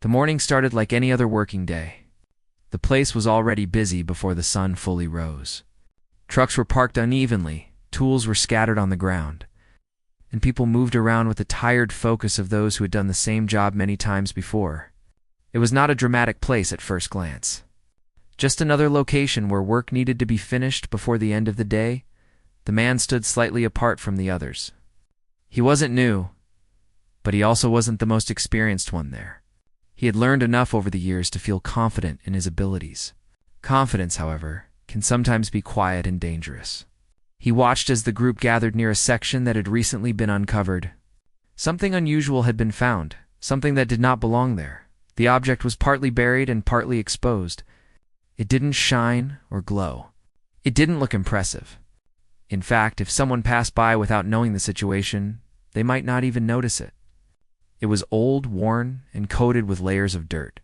The morning started like any other working day. The place was already busy before the sun fully rose. Trucks were parked unevenly, tools were scattered on the ground, and people moved around with the tired focus of those who had done the same job many times before. It was not a dramatic place at first glance. Just another location where work needed to be finished before the end of the day. The man stood slightly apart from the others. He wasn't new, but he also wasn't the most experienced one there. He had learned enough over the years to feel confident in his abilities. Confidence, however, can sometimes be quiet and dangerous. He watched as the group gathered near a section that had recently been uncovered. Something unusual had been found, something that did not belong there. The object was partly buried and partly exposed. It didn't shine or glow. It didn't look impressive. In fact, if someone passed by without knowing the situation, they might not even notice it. It was old, worn, and coated with layers of dirt.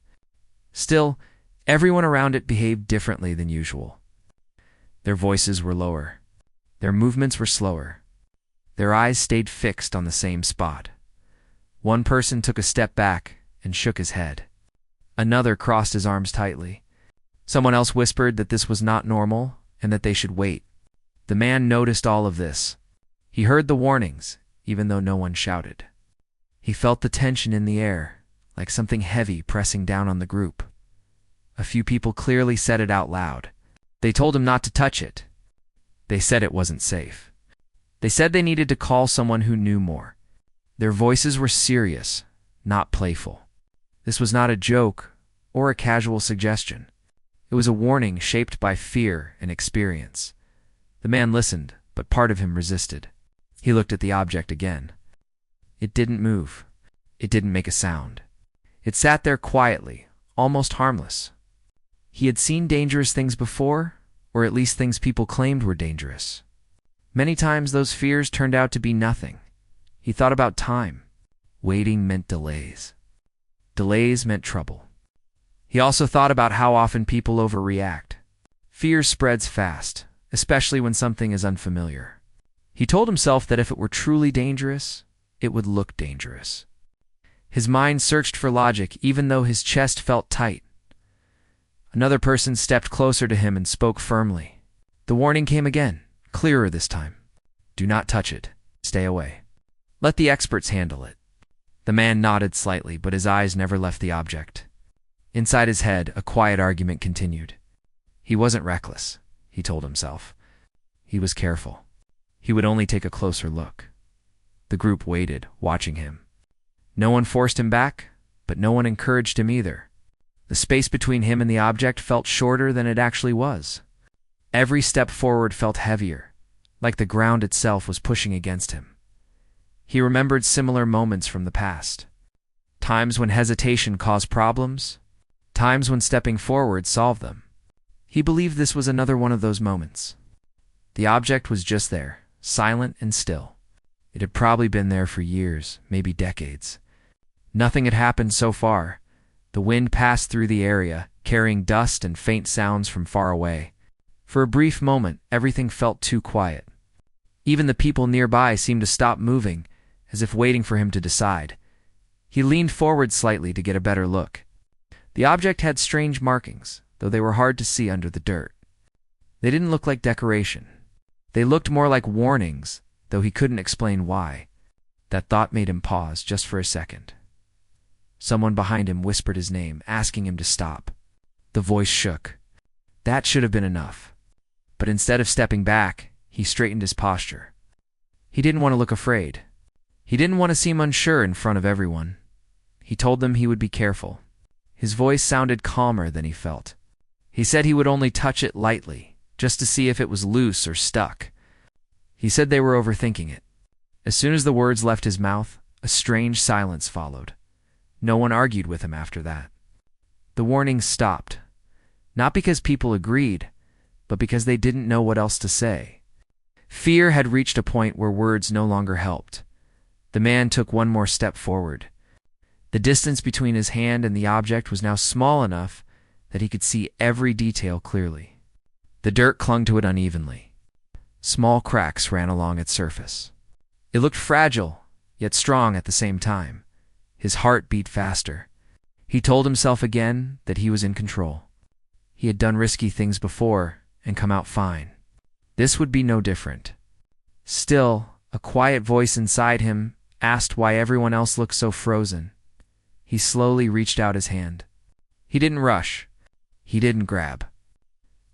Still, everyone around it behaved differently than usual. Their voices were lower. Their movements were slower. Their eyes stayed fixed on the same spot. One person took a step back and shook his head. Another crossed his arms tightly. Someone else whispered that this was not normal and that they should wait. The man noticed all of this. He heard the warnings, even though no one shouted. He felt the tension in the air, like something heavy pressing down on the group. A few people clearly said it out loud. They told him not to touch it. They said it wasn't safe. They said they needed to call someone who knew more. Their voices were serious, not playful. This was not a joke or a casual suggestion. It was a warning shaped by fear and experience. The man listened, but part of him resisted. He looked at the object again. It didn't move. It didn't make a sound. It sat there quietly, almost harmless. He had seen dangerous things before, or at least things people claimed were dangerous. Many times those fears turned out to be nothing. He thought about time. Waiting meant delays. Delays meant trouble. He also thought about how often people overreact. Fear spreads fast, especially when something is unfamiliar. He told himself that if it were truly dangerous, it would look dangerous. His mind searched for logic, even though his chest felt tight. Another person stepped closer to him and spoke firmly. The warning came again, clearer this time. Do not touch it. Stay away. Let the experts handle it. The man nodded slightly, but his eyes never left the object. Inside his head, a quiet argument continued. He wasn't reckless, he told himself. He was careful. He would only take a closer look. The group waited, watching him. No one forced him back, but no one encouraged him either. The space between him and the object felt shorter than it actually was. Every step forward felt heavier, like the ground itself was pushing against him. He remembered similar moments from the past. Times when hesitation caused problems, times when stepping forward solved them. He believed this was another one of those moments. The object was just there, silent and still. It had probably been there for years, maybe decades. Nothing had happened so far. The wind passed through the area, carrying dust and faint sounds from far away. For a brief moment, everything felt too quiet. Even the people nearby seemed to stop moving, as if waiting for him to decide. He leaned forward slightly to get a better look. The object had strange markings, though they were hard to see under the dirt. They didn't look like decoration. They looked more like warnings, though he couldn't explain why. That thought made him pause just for a second. Someone behind him whispered his name, asking him to stop. The voice shook. That should have been enough. But instead of stepping back, he straightened his posture. He didn't want to look afraid. He didn't want to seem unsure in front of everyone. He told them he would be careful. His voice sounded calmer than he felt. He said he would only touch it lightly, just to see if it was loose or stuck. He said they were overthinking it. As soon as the words left his mouth, a strange silence followed. No one argued with him after that. The warnings stopped, not because people agreed, but because they didn't know what else to say. Fear had reached a point where words no longer helped. The man took one more step forward. The distance between his hand and the object was now small enough that he could see every detail clearly. The dirt clung to it unevenly. Small cracks ran along its surface. It looked fragile, yet strong at the same time. His heart beat faster. He told himself again that he was in control. He had done risky things before and come out fine. This would be no different. Still, a quiet voice inside him asked why everyone else looked so frozen. He slowly reached out his hand. He didn't rush. He didn't grab.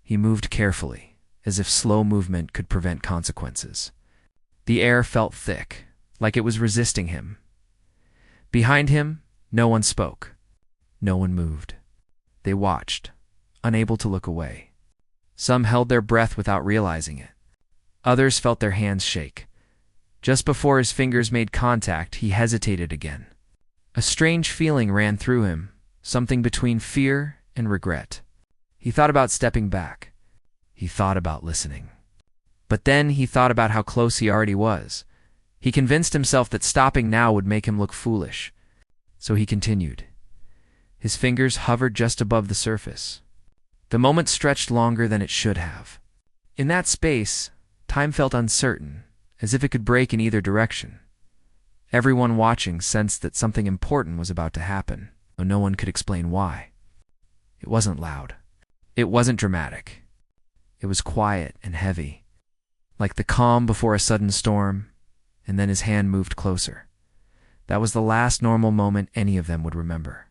He moved carefully, as if slow movement could prevent consequences. The air felt thick, like it was resisting him. Behind him, no one spoke. No one moved. They watched, unable to look away. Some held their breath without realizing it. Others felt their hands shake. Just before his fingers made contact, he hesitated again. A strange feeling ran through him, something between fear and regret. He thought about stepping back. He thought about listening. But then he thought about how close he already was. He convinced himself that stopping now would make him look foolish. So he continued. His fingers hovered just above the surface. The moment stretched longer than it should have. In that space, time felt uncertain, as if it could break in either direction. Everyone watching sensed that something important was about to happen, though no one could explain why. It wasn't loud. It wasn't dramatic. It was quiet and heavy, like the calm before a sudden storm, and then his hand moved closer. That was the last normal moment any of them would remember.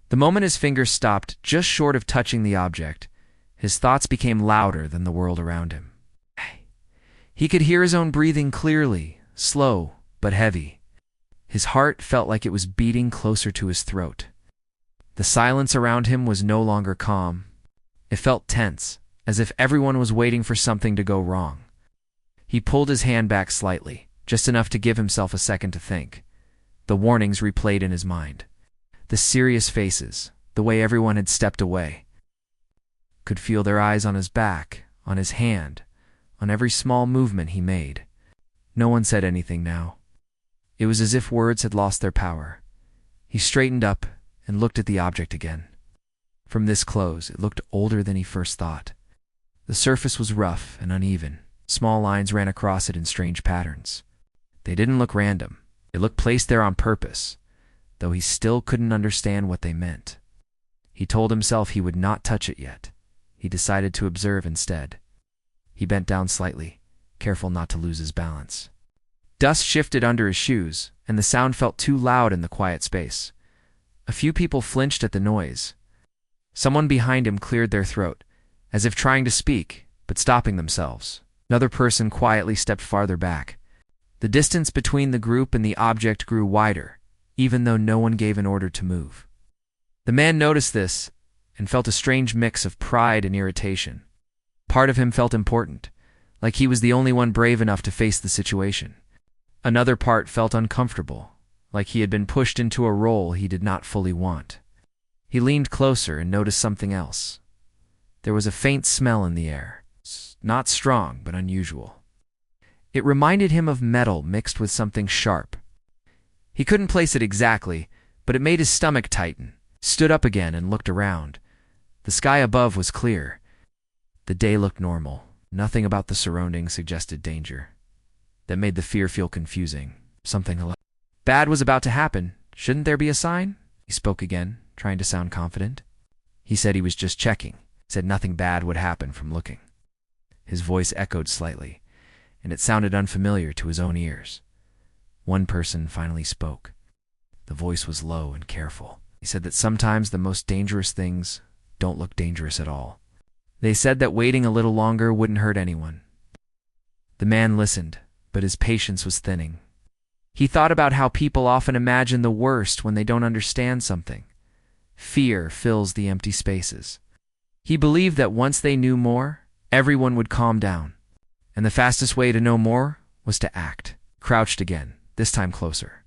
The moment his fingers stopped just short of touching the object, his thoughts became louder than the world around him. He could hear his own breathing clearly, slow but heavy. His heart felt like it was beating closer to his throat. The silence around him was no longer calm. It felt tense, as if everyone was waiting for something to go wrong. He pulled his hand back slightly, just enough to give himself a second to think. The warnings replayed in his mind. The serious faces, the way everyone had stepped away. Could feel their eyes on his back, on his hand, on every small movement he made. No one said anything now. It was as if words had lost their power. He straightened up and looked at the object again. From this close, it looked older than he first thought. The surface was rough and uneven. Small lines ran across it in strange patterns. They didn't look random. They looked placed there on purpose, though he still couldn't understand what they meant. He told himself he would not touch it yet. He decided to observe instead. He bent down slightly, careful not to lose his balance. Dust shifted under his shoes, and the sound felt too loud in the quiet space. A few people flinched at the noise. Someone behind him cleared their throat, as if trying to speak, but stopping themselves. Another person quietly stepped farther back. The distance between the group and the object grew wider, even though no one gave an order to move. The man noticed this and felt a strange mix of pride and irritation. Part of him felt important, like he was the only one brave enough to face the situation. Another part felt uncomfortable, like he had been pushed into a role he did not fully want. He leaned closer and noticed something else. There was a faint smell in the air, not strong but unusual. It reminded him of metal mixed with something sharp. He couldn't place it exactly, but it made his stomach tighten. Stood up again and looked around. The sky above was clear. The day looked normal. Nothing about the surroundings suggested danger. That made the fear feel confusing. Something bad was about to happen. Shouldn't there be a sign? He spoke again, trying to sound confident. He said he was just checking. Said nothing bad would happen from looking. His voice echoed slightly, and it sounded unfamiliar to his own ears. One person finally spoke. The voice was low and careful. He said that sometimes the most dangerous things don't look dangerous at all. They said that waiting a little longer wouldn't hurt anyone. The man listened, but his patience was thinning. He thought about how people often imagine the worst when they don't understand something. Fear fills the empty spaces. He believed that once they knew more, everyone would calm down. And the fastest way to know more was to act. Crouched again, this time closer.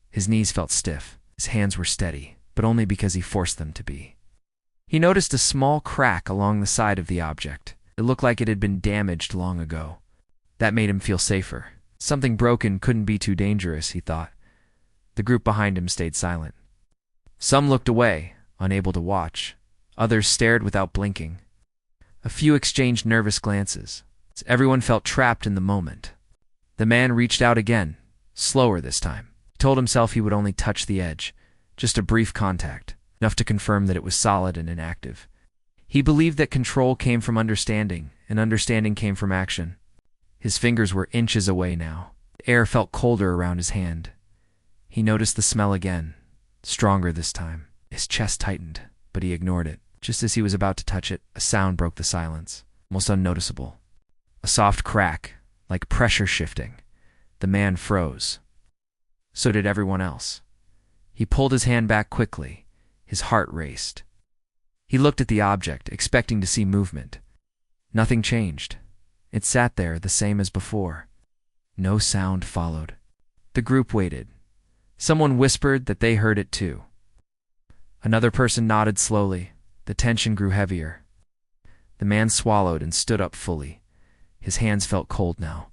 His knees felt stiff. His hands were steady, but only because he forced them to be. He noticed a small crack along the side of the object. It looked like it had been damaged long ago. That made him feel safer. Something broken couldn't be too dangerous, he thought. The group behind him stayed silent. Some looked away, unable to watch. Others stared without blinking. A few exchanged nervous glances. Everyone felt trapped in the moment. The man reached out again, slower this time. He told himself he would only touch the edge, just a brief contact, enough to confirm that it was solid and inactive. He believed that control came from understanding, and understanding came from action. His fingers were inches away now. The air felt colder around his hand. He noticed the smell again, stronger this time. His chest tightened, but he ignored it. Just as he was about to touch it, a sound broke the silence, almost unnoticeable. A soft crack, like pressure shifting. The man froze. So did everyone else. He pulled his hand back quickly. His heart raced. He looked at the object, expecting to see movement. Nothing changed. It sat there the same as before. No sound followed. The group waited. Someone whispered that they heard it too. Another person nodded slowly. The tension grew heavier. The man swallowed and stood up fully. His hands felt cold now.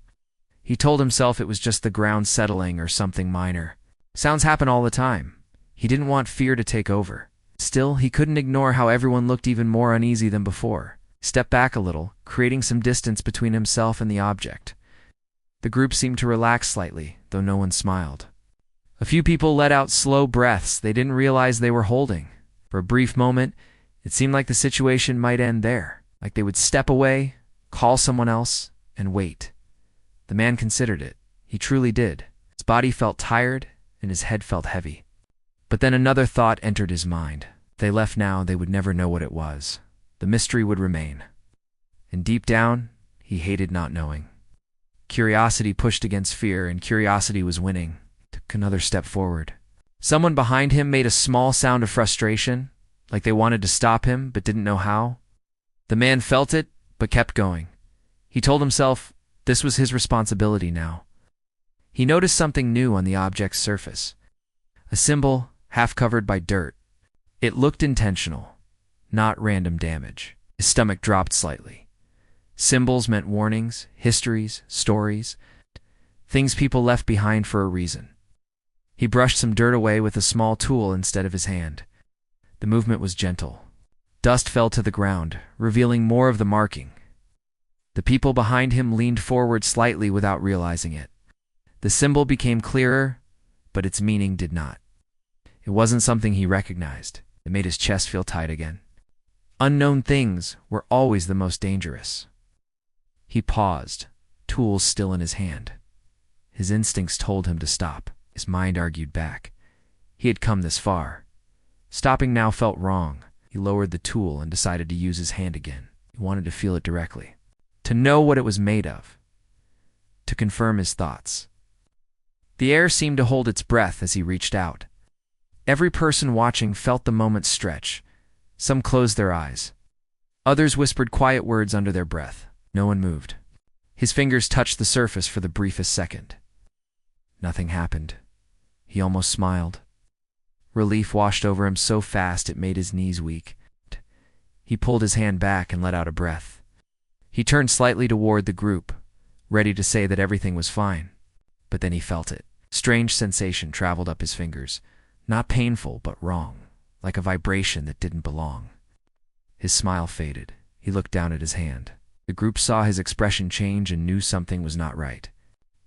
He told himself it was just the ground settling or something minor. Sounds happen all the time. He didn't want fear to take over. Still, he couldn't ignore how everyone looked even more uneasy than before. Step back a little, creating some distance between himself and the object. The group seemed to relax slightly, though no one smiled. A few people let out slow breaths they didn't realize they were holding. For a brief moment, it seemed like the situation might end there, like they would step away, call someone else, and wait. The man considered it. He truly did. His body felt tired, and his head felt heavy. But then another thought entered his mind. If they left now, they would never know what it was. The mystery would remain. And deep down, he hated not knowing. Curiosity pushed against fear, and curiosity was winning. Took another step forward. Someone behind him made a small sound of frustration, like they wanted to stop him but didn't know how. The man felt it, but kept going. He told himself this was his responsibility now. He noticed something new on the object's surface. A symbol, half covered by dirt. It looked intentional, not random damage. His stomach dropped slightly. Symbols meant warnings, histories, stories, things people left behind for a reason. He brushed some dirt away with a small tool instead of his hand. The movement was gentle. Dust fell to the ground, revealing more of the marking. The people behind him leaned forward slightly without realizing it. The symbol became clearer, but its meaning did not. It wasn't something he recognized. It made his chest feel tight again. Unknown things were always the most dangerous. He paused, tools still in his hand. His instincts told him to stop. His mind argued back. He had come this far. Stopping now felt wrong. He lowered the tool and decided to use his hand again. He wanted to feel it directly, to know what it was made of, to confirm his thoughts. The air seemed to hold its breath as he reached out. Every person watching felt the moment stretch. Some closed their eyes. Others whispered quiet words under their breath. No one moved. His fingers touched the surface for the briefest second. Nothing happened. He almost smiled. Relief washed over him so fast it made his knees weak. He pulled his hand back and let out a breath. He turned slightly toward the group, ready to say that everything was fine. But then he felt it. Strange sensation traveled up his fingers. Not painful, but wrong, like a vibration that didn't belong. His smile faded. He looked down at his hand. The group saw his expression change and knew something was not right.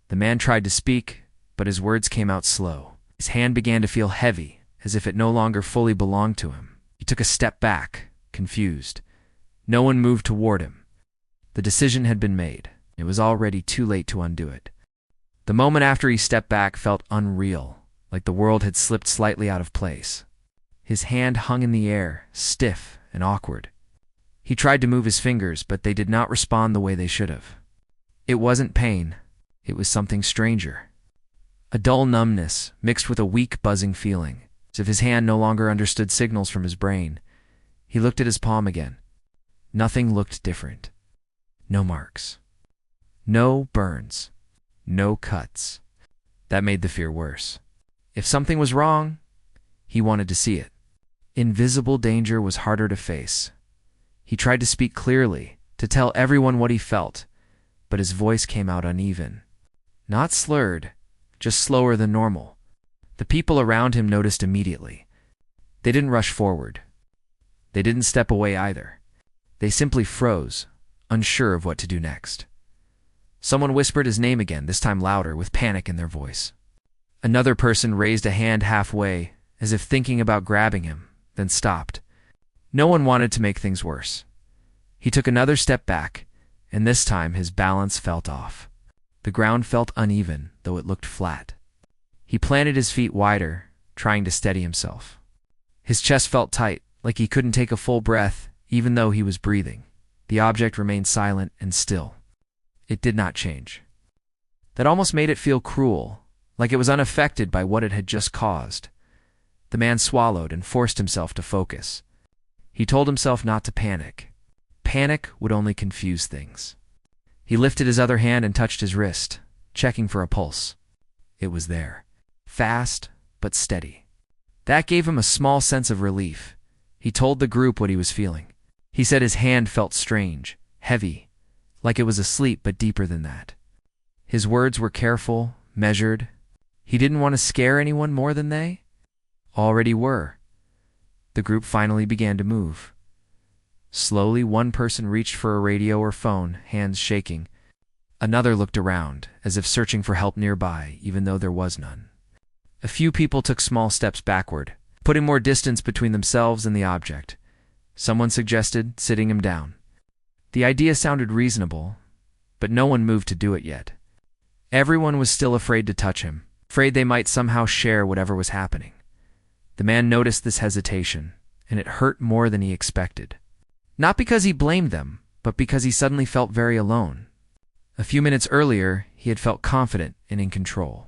The man tried to speak, but his words came out slow. His hand began to feel heavy, as if it no longer fully belonged to him. He took a step back, confused. No one moved toward him. The decision had been made. It was already too late to undo it. The moment after he stepped back felt unreal, like the world had slipped slightly out of place. His hand hung in the air, stiff and awkward. He tried to move his fingers, but they did not respond the way they should have. It wasn't pain. It was something stranger. A dull numbness, mixed with a weak, buzzing feeling, as if his hand no longer understood signals from his brain. He looked at his palm again. Nothing looked different. No marks. No burns. No cuts. That made the fear worse. If something was wrong, he wanted to see it. Invisible danger was harder to face. He tried to speak clearly, to tell everyone what he felt, but his voice came out uneven. Not slurred, just slower than normal. The people around him noticed immediately. They didn't rush forward. They didn't step away either. They simply froze, unsure of what to do next. Someone whispered his name again, this time louder, with panic in their voice. Another person raised a hand halfway, as if thinking about grabbing him, then stopped. No one wanted to make things worse. He took another step back, and this time his balance felt off. The ground felt uneven, though it looked flat. He planted his feet wider, trying to steady himself. His chest felt tight, like he couldn't take a full breath, even though he was breathing. The object remained silent and still. It did not change. That almost made it feel cruel, like it was unaffected by what it had just caused. The man swallowed and forced himself to focus. He told himself not to panic. Panic would only confuse things. He lifted his other hand and touched his wrist, checking for a pulse. It was there. Fast, but steady. That gave him a small sense of relief. He told the group what he was feeling. He said his hand felt strange, heavy, like it was asleep but deeper than that. His words were careful, measured. He didn't want to scare anyone more than they already were. The group finally began to move. Slowly, one person reached for a radio or phone, hands shaking. Another looked around, as if searching for help nearby, even though there was none. A few people took small steps backward, putting more distance between themselves and the object. Someone suggested sitting him down. The idea sounded reasonable, but no one moved to do it yet. Everyone was still afraid to touch him, afraid they might somehow share whatever was happening. The man noticed this hesitation, and it hurt more than he expected. Not because he blamed them, but because he suddenly felt very alone. A few minutes earlier, he had felt confident and in control.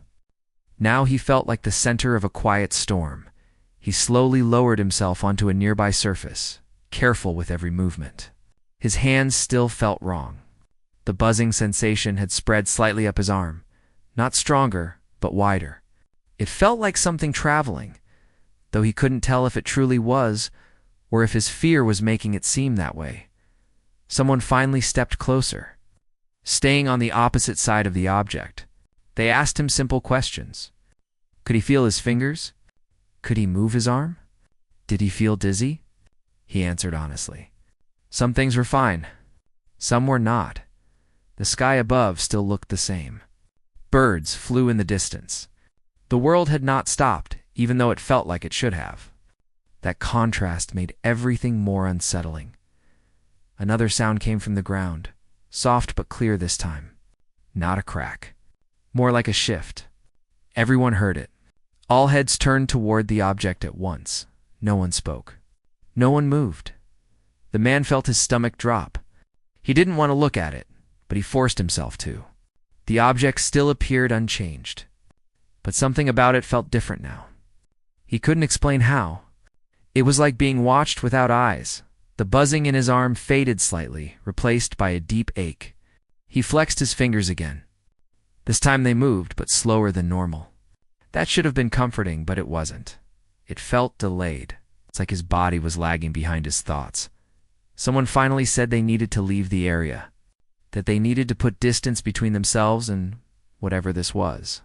Now he felt like the center of a quiet storm. He slowly lowered himself onto a nearby surface, careful with every movement. His hands still felt wrong. The buzzing sensation had spread slightly up his arm, not stronger, but wider. It felt like something traveling, though he couldn't tell if it truly was, or if his fear was making it seem that way. Someone finally stepped closer. Staying on the opposite side of the object, they asked him simple questions. Could he feel his fingers? Could he move his arm? Did he feel dizzy? He answered honestly. Some things were fine. Some were not. The sky above still looked the same. Birds flew in the distance. The world had not stopped, even though it felt like it should have. That contrast made everything more unsettling. Another sound came from the ground, soft but clear this time. Not a crack. More like a shift. Everyone heard it. All heads turned toward the object at once. No one spoke. No one moved. The man felt his stomach drop. He didn't want to look at it, but he forced himself to. The object still appeared unchanged, but something about it felt different now. He couldn't explain how. It was like being watched without eyes. The buzzing in his arm faded slightly, replaced by a deep ache. He flexed his fingers again. This time they moved, but slower than normal. That should have been comforting, but it wasn't. It felt delayed. It's like his body was lagging behind his thoughts. Someone finally said they needed to leave the area, that they needed to put distance between themselves and whatever this was.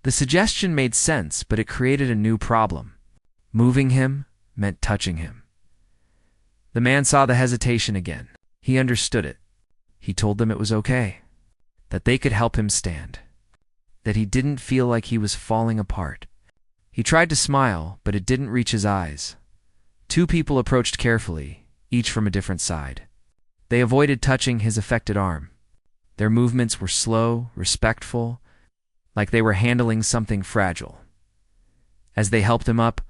The suggestion made sense, but it created a new problem. Moving him meant touching him. The man saw the hesitation again. He understood it. He told them it was okay, that they could help him stand, that he didn't feel like he was falling apart. He tried to smile, but it didn't reach his eyes. Two people approached carefully, each from a different side. They avoided touching his affected arm. Their movements were slow, respectful, like they were handling something fragile. As they helped him up,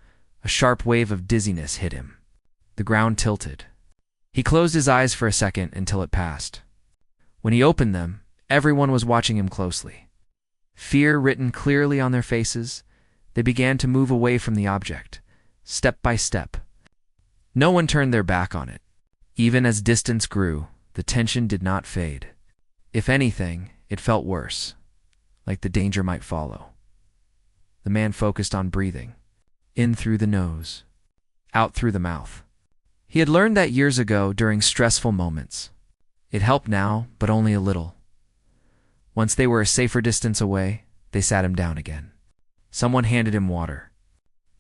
a sharp wave of dizziness hit him. The ground tilted. He closed his eyes for a second until it passed. When he opened them, everyone was watching him closely. Fear written clearly on their faces, they began to move away from the object, step by step. No one turned their back on it. Even as distance grew, the tension did not fade. If anything, it felt worse, like the danger might follow. The man focused on breathing, in through the nose, out through the mouth. He had learned that years ago during stressful moments. It helped now, but only a little. Once they were a safer distance away, they sat him down again. Someone handed him water.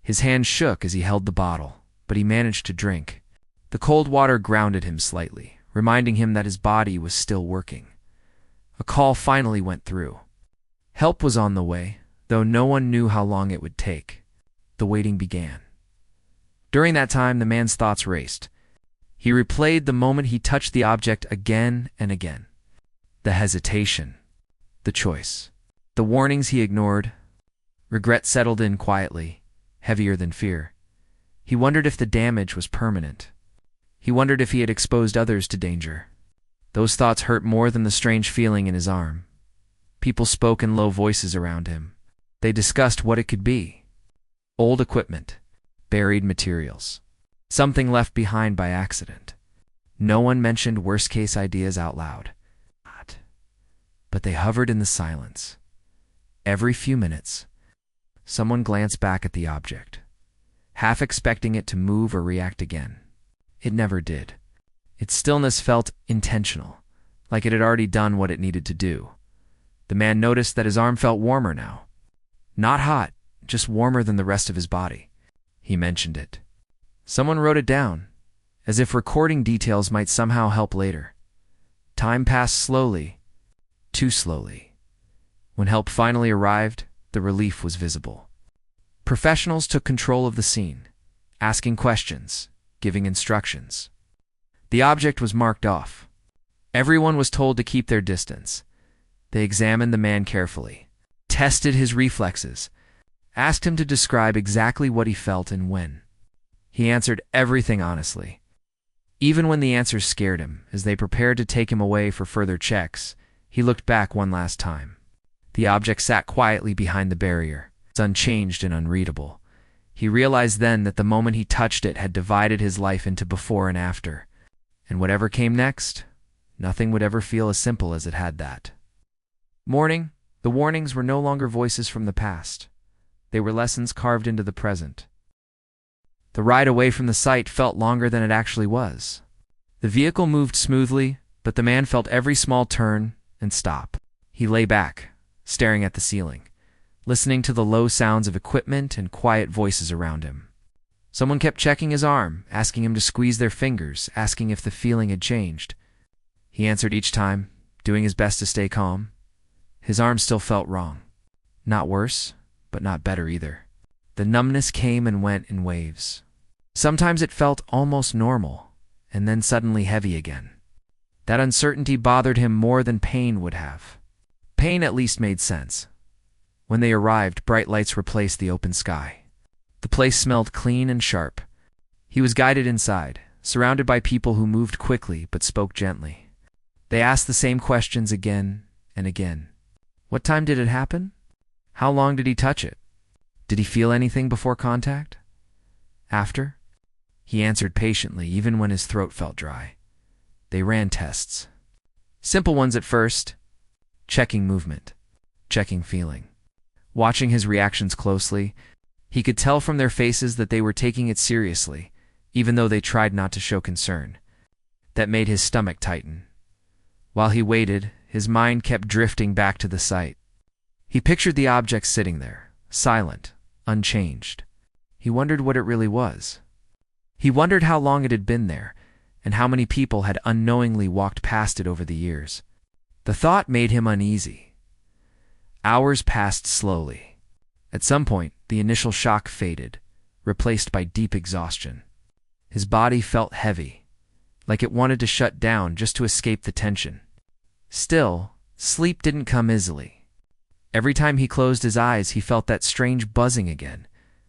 His hand shook as he held the bottle, but he managed to drink. The cold water grounded him slightly, reminding him that his body was still working. A call finally went through. Help was on the way, though no one knew how long it would take. the waiting began. During that time, the man's thoughts raced. He replayed the moment he touched the object again and again. The hesitation, the choice, the warnings he ignored. Regret settled in quietly, heavier than fear. He wondered if the damage was permanent. He wondered if he had exposed others to danger. Those thoughts hurt more than the strange feeling in his arm. People spoke in low voices around him. They discussed what it could be. Old equipment, buried materials, something left behind by accident. No one mentioned worst-case ideas out loud. But they hovered in the silence. Every few minutes, someone glanced back at the object, half expecting it to move or react again. It never did. Its stillness felt intentional, like it had already done what it needed to do. The man noticed that his arm felt warmer now. Not hot, just warmer than the rest of his body. He mentioned it. Someone wrote it down, as if recording details might somehow help later. Time passed slowly, too slowly. When help finally arrived, the relief was visible. Professionals took control of the scene, asking questions, giving instructions. The object was marked off. Everyone was told to keep their distance. They examined the man carefully, tested his reflexes, asked him to describe exactly what he felt and when. He answered everything honestly. Even when the answers scared him, as they prepared to take him away for further checks, he looked back one last time. The object sat quietly behind the barrier, unchanged and unreadable. He realized then that the moment he touched it had divided his life into before and after. And whatever came next, nothing would ever feel as simple as it had that. Morning, the warnings were no longer voices from the past. They were lessons carved into the present. The ride away from the site felt longer than it actually was. The vehicle moved smoothly, but the man felt every small turn and stop. He lay back, staring at the ceiling, listening to the low sounds of equipment and quiet voices around him. Someone kept checking his arm, asking him to squeeze their fingers, asking if the feeling had changed. He answered each time, doing his best to stay calm. His arm still felt wrong. Not worse, but not better either. The numbness came and went in waves. Sometimes it felt almost normal, and then suddenly heavy again. That uncertainty bothered him more than pain would have. Pain at least made sense. When they arrived, bright lights replaced the open sky. The place smelled clean and sharp. He was guided inside, surrounded by people who moved quickly but spoke gently. They asked the same questions again and again. What time did it happen? How long did he touch it? Did he feel anything before contact? After? He answered patiently, even when his throat felt dry. They ran tests. Simple ones at first. Checking movement. Checking feeling. Watching his reactions closely, he could tell from their faces that they were taking it seriously, even though they tried not to show concern. That made his stomach tighten. While he waited, his mind kept drifting back to the site. He pictured the object sitting there, silent, unchanged. He wondered what it really was. He wondered how long it had been there, and how many people had unknowingly walked past it over the years. The thought made him uneasy. Hours passed slowly. At some point, the initial shock faded, replaced by deep exhaustion. His body felt heavy, like it wanted to shut down just to escape the tension. Still, sleep didn't come easily. Every time he closed his eyes, he felt that strange buzzing again.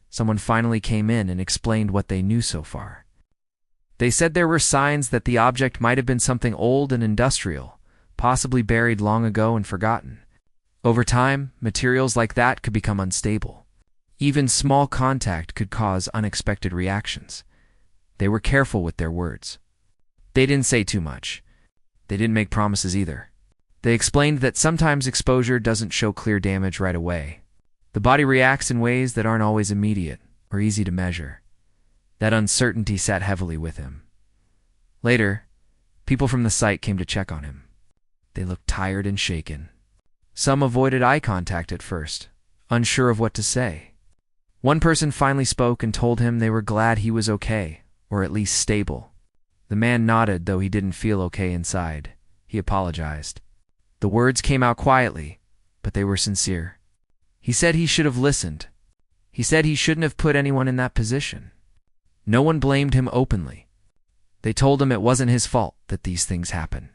Someone finally came in and explained what they knew so far. They said there were signs that the object might have been something old and industrial, possibly buried long ago and forgotten. Over time, materials like that could become unstable. Even small contact could cause unexpected reactions. They were careful with their words. They didn't say too much. They didn't make promises either. They explained that sometimes exposure doesn't show clear damage right away. The body reacts in ways that aren't always immediate or easy to measure. That uncertainty sat heavily with him. Later, people from the site came to check on him. They looked tired and shaken. Some avoided eye contact at first, unsure of what to say. One person finally spoke and told him they were glad he was okay, or at least stable. The man nodded, though he didn't feel okay inside. He apologized. The words came out quietly, but they were sincere. He said he should have listened. He said he shouldn't have put anyone in that position. No one blamed him openly. They told him it wasn't his fault that these things happen.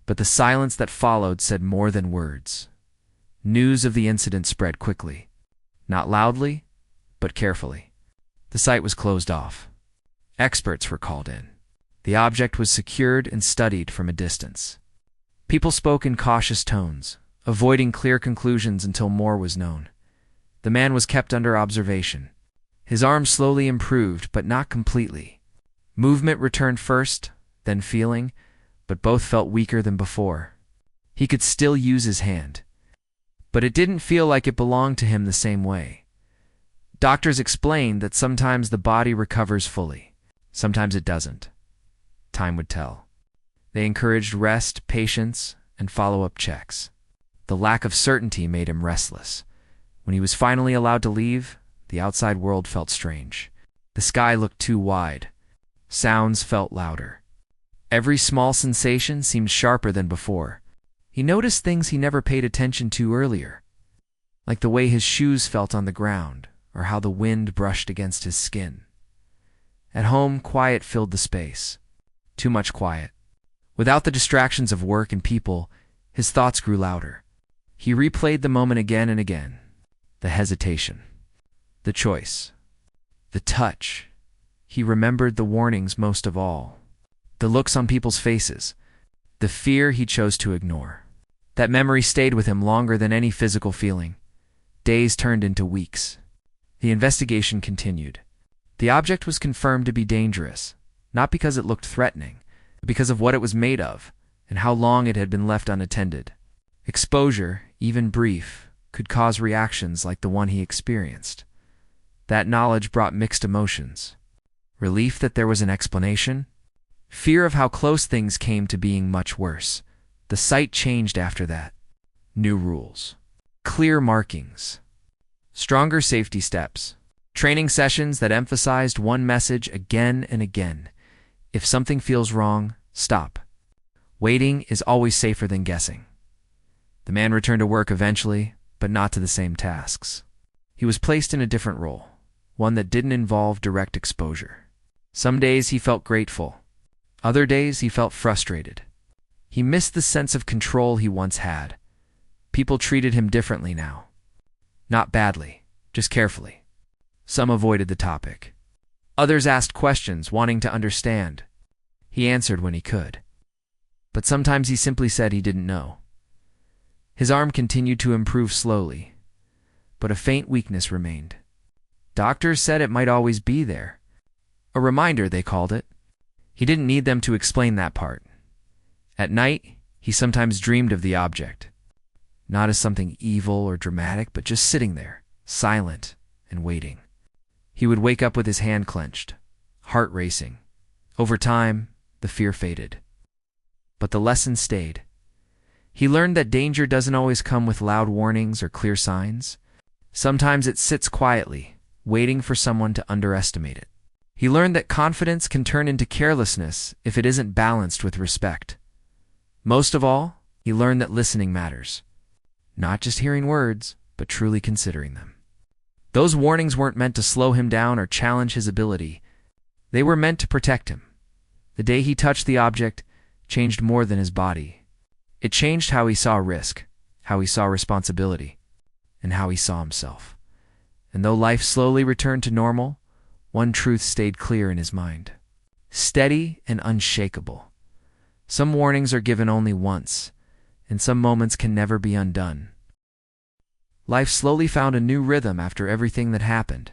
But the silence that followed said more than words. News of the incident spread quickly. Not loudly, but carefully. The site was closed off. Experts were called in. The object was secured and studied from a distance. People spoke in cautious tones, avoiding clear conclusions until more was known. The man was kept under observation. His arm slowly improved, but not completely. Movement returned first, then feeling, but both felt weaker than before. He could still use his hand, but it didn't feel like it belonged to him the same way. Doctors explained that sometimes the body recovers fully, sometimes it doesn't. Time would tell. They encouraged rest, patience, and follow-up checks. The lack of certainty made him restless. When he was finally allowed to leave, the outside world felt strange. The sky looked too wide. Sounds felt louder. Every small sensation seemed sharper than before. He noticed things he never paid attention to earlier, like the way his shoes felt on the ground or how the wind brushed against his skin. At home, quiet filled the space. Too much quiet. Without the distractions of work and people, his thoughts grew louder. He replayed the moment again and again. The hesitation. The choice. The touch. He remembered the warnings most of all. The looks on people's faces. The fear he chose to ignore. That memory stayed with him longer than any physical feeling. Days turned into weeks. The investigation continued. The object was confirmed to be dangerous, not because it looked threatening, but because of what it was made of and how long it had been left unattended. Exposure, even brief, could cause reactions like the one he experienced. That knowledge brought mixed emotions. Relief that there was an explanation. Fear of how close things came to being much worse. The site changed after that. New rules. Clear markings. Stronger safety steps. Training sessions that emphasized one message again and again. If something feels wrong, stop. Waiting is always safer than guessing. The man returned to work eventually, but not to the same tasks. He was placed in a different role, one that didn't involve direct exposure. Some days he felt grateful. Other days he felt frustrated. He missed the sense of control he once had. People treated him differently now. Not badly, just carefully. Some avoided the topic. Others asked questions, wanting to understand. He answered when he could. But sometimes he simply said he didn't know. His arm continued to improve slowly, but a faint weakness remained. Doctors said it might always be there. A reminder, they called it. He didn't need them to explain that part. At night, he sometimes dreamed of the object. Not as something evil or dramatic, but just sitting there, silent and waiting. He would wake up with his hand clenched, heart racing. Over time, the fear faded. But the lesson stayed. He learned that danger doesn't always come with loud warnings or clear signs. Sometimes it sits quietly, waiting for someone to underestimate it. He learned that confidence can turn into carelessness if it isn't balanced with respect. Most of all, he learned that listening matters. Not just hearing words, but truly considering them. Those warnings weren't meant to slow him down or challenge his ability. They were meant to protect him. The day he touched the object changed more than his body. It changed how he saw risk, how he saw responsibility, and how he saw himself. And though life slowly returned to normal, one truth stayed clear in his mind. Steady and unshakable. Some warnings are given only once, and some moments can never be undone. Life slowly found a new rhythm after everything that happened.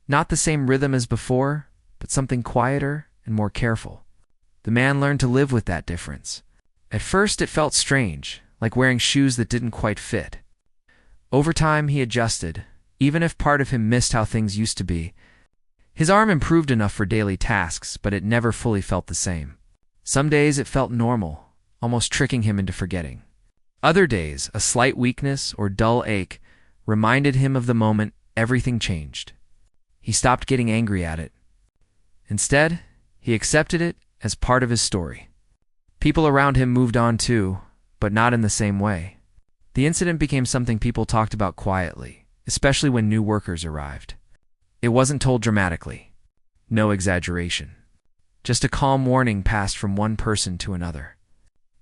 Not the same rhythm as before, but something quieter and more careful. The man learned to live with that difference. At first it felt strange, like wearing shoes that didn't quite fit. Over time he adjusted, even if part of him missed how things used to be. His arm improved enough for daily tasks, but it never fully felt the same. Some days it felt normal, almost tricking him into forgetting. Other days, a slight weakness or dull ache reminded him of the moment everything changed. He stopped getting angry at it. Instead, he accepted it as part of his story. People around him moved on too, but not in the same way. The incident became something people talked about quietly, especially when new workers arrived. It wasn't told dramatically. No exaggeration. Just a calm warning passed from one person to another.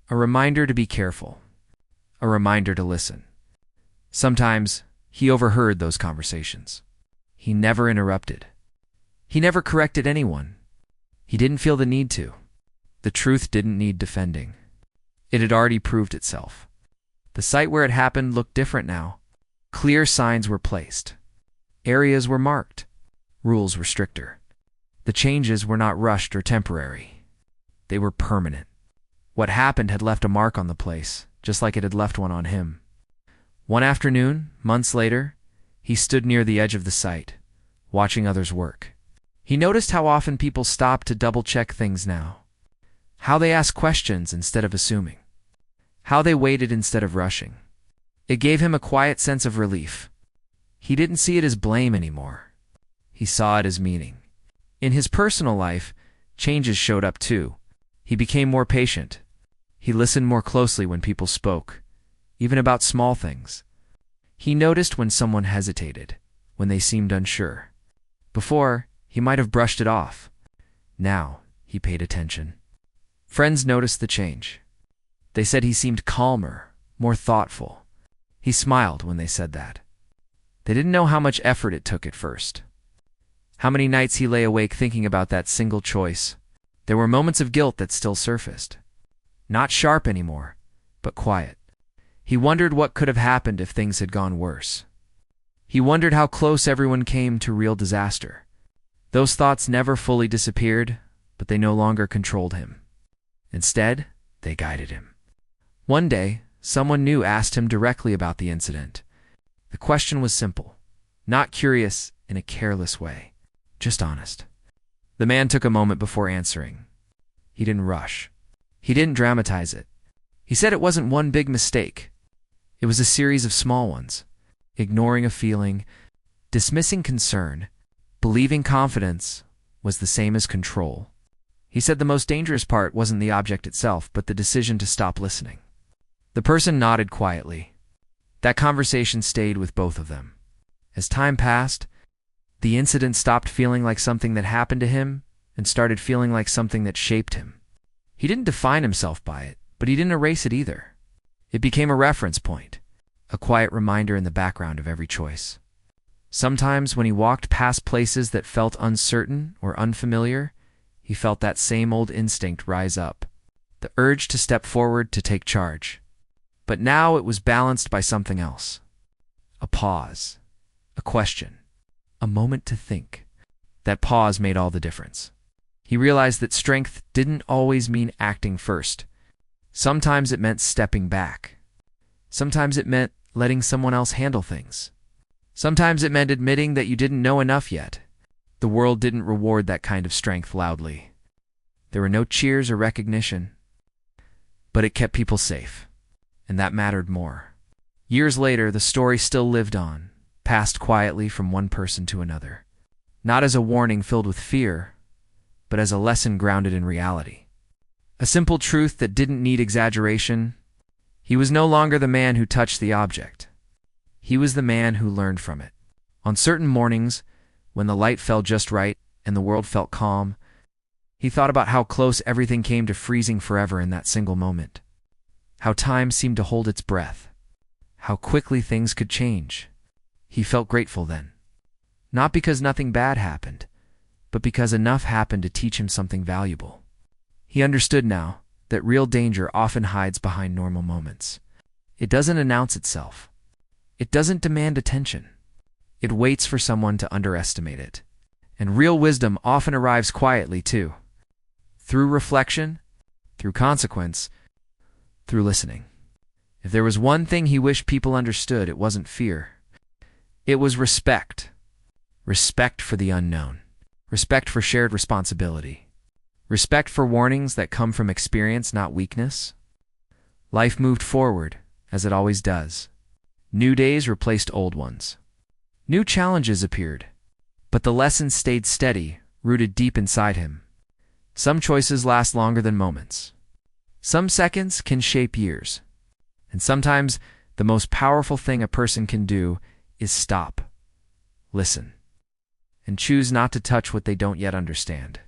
A reminder to be careful. A reminder to listen. Sometimes he overheard those conversations. He never interrupted. He never corrected anyone. He didn't feel the need to. The truth didn't need defending. It had already proved itself. The site where it happened looked different now. Clear signs were placed. Areas were marked. Rules were stricter. The changes were not rushed or temporary. They were permanent. What happened had left a mark on the place, just like it had left one on him. One afternoon, months later, he stood near the edge of the site, watching others work. He noticed how often people stopped to double-check things now. How they asked questions instead of assuming. How they waited instead of rushing. It gave him a quiet sense of relief. He didn't see it as blame anymore. He saw it as meaning. In his personal life, changes showed up too. He became more patient. He listened more closely when people spoke, even about small things. He noticed when someone hesitated, when they seemed unsure. Before, he might have brushed it off. Now, he paid attention. Friends noticed the change. They said he seemed calmer, more thoughtful. He smiled when they said that. They didn't know how much effort it took at first. How many nights he lay awake thinking about that single choice. There were moments of guilt that still surfaced. Not sharp anymore, but quiet. He wondered what could have happened if things had gone worse. He wondered how close everyone came to real disaster. Those thoughts never fully disappeared, but they no longer controlled him. Instead, they guided him. One day, someone new asked him directly about the incident. The question was simple, not curious in a careless way, just honest. The man took a moment before answering. He didn't rush. He didn't dramatize it. He said it wasn't one big mistake. It was a series of small ones. Ignoring a feeling, dismissing concern, believing confidence was the same as control. He said the most dangerous part wasn't the object itself, but the decision to stop listening. The person nodded quietly. That conversation stayed with both of them. As time passed, the incident stopped feeling like something that happened to him and started feeling like something that shaped him. He didn't define himself by it, but he didn't erase it either. It became a reference point, a quiet reminder in the background of every choice. Sometimes when he walked past places that felt uncertain or unfamiliar, he felt that same old instinct rise up, the urge to step forward to take charge. But now it was balanced by something else. A pause, a question, a moment to think. That pause made all the difference. He realized that strength didn't always mean acting first. Sometimes it meant stepping back. Sometimes it meant letting someone else handle things. Sometimes it meant admitting that you didn't know enough yet. The world didn't reward that kind of strength loudly. There were no cheers or recognition. But it kept people safe, and that mattered more. Years later, the story still lived on, passed quietly from one person to another. Not as a warning filled with fear, but as a lesson grounded in reality. A simple truth that didn't need exaggeration. He was no longer the man who touched the object. He was the man who learned from it. On certain mornings, when the light fell just right and the world felt calm, he thought about how close everything came to freezing forever in that single moment. How time seemed to hold its breath. How quickly things could change. He felt grateful then. Not because nothing bad happened, but because enough happened to teach him something valuable. He understood now that real danger often hides behind normal moments. It doesn't announce itself. It doesn't demand attention. It waits for someone to underestimate it. And real wisdom often arrives quietly too. Through reflection, through consequence, through listening. If there was one thing he wished people understood, it wasn't fear. It was respect. Respect for the unknown. Respect for shared responsibility. Respect for warnings that come from experience, not weakness. Life moved forward, as it always does. New days replaced old ones. New challenges appeared, but the lessons stayed steady, rooted deep inside him. Some choices last longer than moments. Some seconds can shape years. And sometimes the most powerful thing a person can do is stop, listen, and choose not to touch what they don't yet understand.